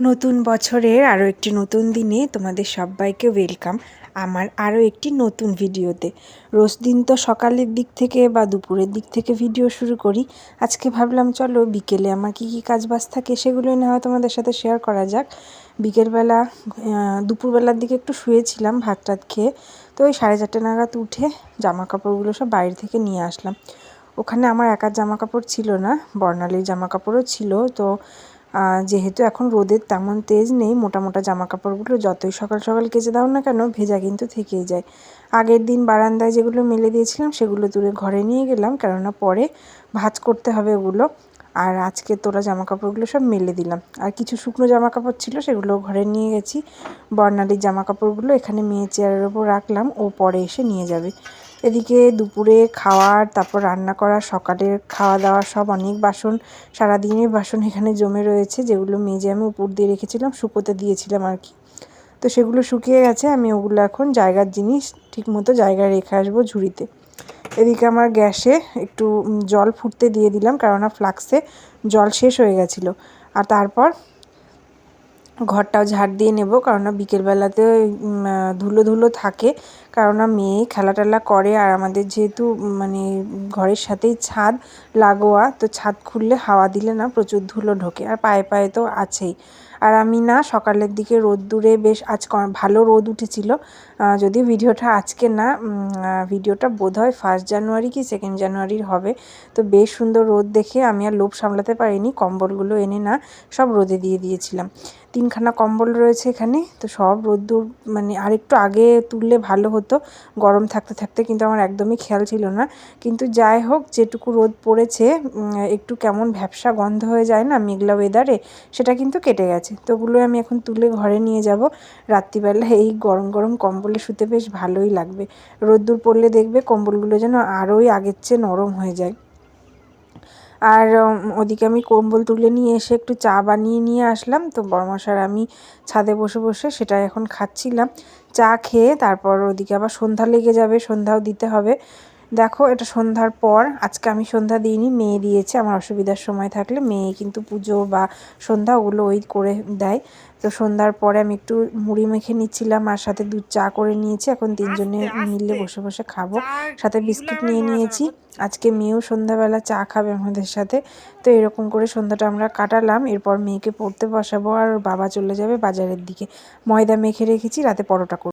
নতুন বছরের আরও একটি নতুন দিনে তোমাদের সবাইকে ওয়েলকাম আমার আরও একটি নতুন ভিডিওতে। রোজ দিন তো সকালের দিক থেকে বা দুপুরের দিক থেকে ভিডিও শুরু করি। আজকে ভাবলাম চলো বিকেলে আমার কী কী কাজবাজ থাকে সেগুলোই না হয় তোমাদের সাথে শেয়ার করা যাক। বিকেলবেলা দুপুরবেলার দিকে একটু শুয়েছিলাম ভাত টাত খেয়ে, তো ওই 4:30 নাগাদ উঠে জামা কাপড়গুলো সব বাইরে থেকে নিয়ে আসলাম। ওখানে আমার একার জামা কাপড় ছিল না, বর্ণালীর জামা কাপড়ও ছিল। তো যেহেতু এখন রোদের তেমন তেজ নেই, মোটা মোটা জামা কাপড়গুলো যতই সকাল সকাল কেচে দাও না কেন ভেজা কিন্তু থেকেই যায়। আগের দিন বারান্দায় যেগুলো মেলে দিয়েছিলাম সেগুলো তুলে ঘরে নিয়ে গেলাম, কেননা পরে ভাঁজ করতে হবে ওগুলো। আর আজকে তোলা জামা কাপড়গুলো সব মেলে দিলাম। আর কিছু শুকনো জামা কাপড় ছিল সেগুলো ঘরে নিয়ে গেছি। বর্ণালীর জামা কাপড়গুলো এখানে মেয়ে চেয়ারের ওপর রাখলাম, ও পরে এসে নিয়ে যাবে। এদিকে দুপুরে খাওয়ার, তারপর রান্না করা, সকালের খাওয়া দাওয়া সব অনেক বাসন, সারাদিনের বাসন এখানে জমে রয়েছে, যেগুলো মেজে আমি উপর দিয়ে রেখেছিলাম, শুকোতে দিয়েছিলাম আর কি। তো সেগুলো শুকিয়ে গেছে, আমি ওগুলো এখন জায়গার জিনিস ঠিকমতো জায়গায় রেখে আসবো ঝুড়িতে। এদিকে আমার গ্যাসে একটু জল ফুটতে দিয়ে দিলাম, কেননা ফ্লাক্সে জল শেষ হয়ে গেছিলো। আর তারপর ঘরটাও ঝাড় দিয়ে নেব, কেননা বিকেলবেলাতে ধুলো ধুলো থাকে, কেননা মেয়ে খেলা টেলা করে। আর আমাদের যেহেতু মানে ঘরের সাথেই ছাদ লাগোয়া, তো ছাদ খুললে হাওয়া দিলে না প্রচুর ধুলো ঢোকে, আর পায়ে পায়ে তো আছেই। আর আমি না সকালের দিকে রোদ্দুরে বেশ আজ ভালো রোদ উঠেছিল, যদিও ভিডিওটা আজকে না, ভিডিওটা বোধহয় 1 জানুয়ারি কি 2 জানুয়ারির হবে। তো বেশ সুন্দর রোদ দেখে আমি আর লোভ সামলাতে পারিনি, কম্বলগুলো এনে না সব রোদে দিয়ে দিয়েছিলাম। 3খানা কম্বল রয়েছে এখানে, তো সব রোদ্দুর মানে আরেকটু আগে তুললে ভালো হতো গরম থাকতে থাকতে, কিন্তু আমার একদমই খেয়াল ছিল না। কিন্তু যাই হোক, যেটুকু রোদ পড়েছে একটু কেমন ভ্যাপসা গন্ধ হয়ে যায় না মেঘলা ওয়েদারে, সেটা কিন্তু কেটে গেছে। তো ওগুলো আমি এখন তুলে ঘরে নিয়ে যাব। রাত্রিবেলা এই গরম গরম কম্বলে শুতে বেশ ভালোই লাগবে। রোদ্দুর পড়লে দেখবে কম্বলগুলো যেন আরোই আগের চেয়ে নরম হয়ে যায়। আর ওদিকে আমি কম্বল তুলে নিয়ে এসে একটু চা বানিয়ে নিয়ে আসলাম। তো বড়মশার আমি ছাদে বসে বসে সেটাই এখন খাচ্ছিলাম। চা খেয়ে তারপর ওদিকে আবার সন্ধ্যা লেগে যাবে, সন্ধ্যাও দিতে হবে। দেখো, এটা সন্ধ্যার পর, আজকে আমি সন্ধ্যা দিইনি, মেয়ে দিয়েছে। আমার অসুবিধার সময় থাকলে মেয়ে কিন্তু পুজো বা সন্ধ্যা ওগুলো ওই করে দেয়। তো সন্ধ্যার পরে আমি একটু মুড়ি মেখে নিচ্ছিলাম, আর সাথে দুধ চা করে নিয়েছি। এখন 3জনে মিলে বসে বসে খাবো। সাথে বিস্কিট নিয়ে নিয়েছি। আজকে মেয়েও সন্ধ্যাবেলা চা খাবে আমাদের সাথে। তো এরকম করে সন্ধ্যাটা আমরা কাটালাম। এরপর মেয়েকে পড়তে বসাবো, আর বাবা চলে যাবে বাজারের দিকে। ময়দা মেখে রেখেছি, রাতে পরোটা করব।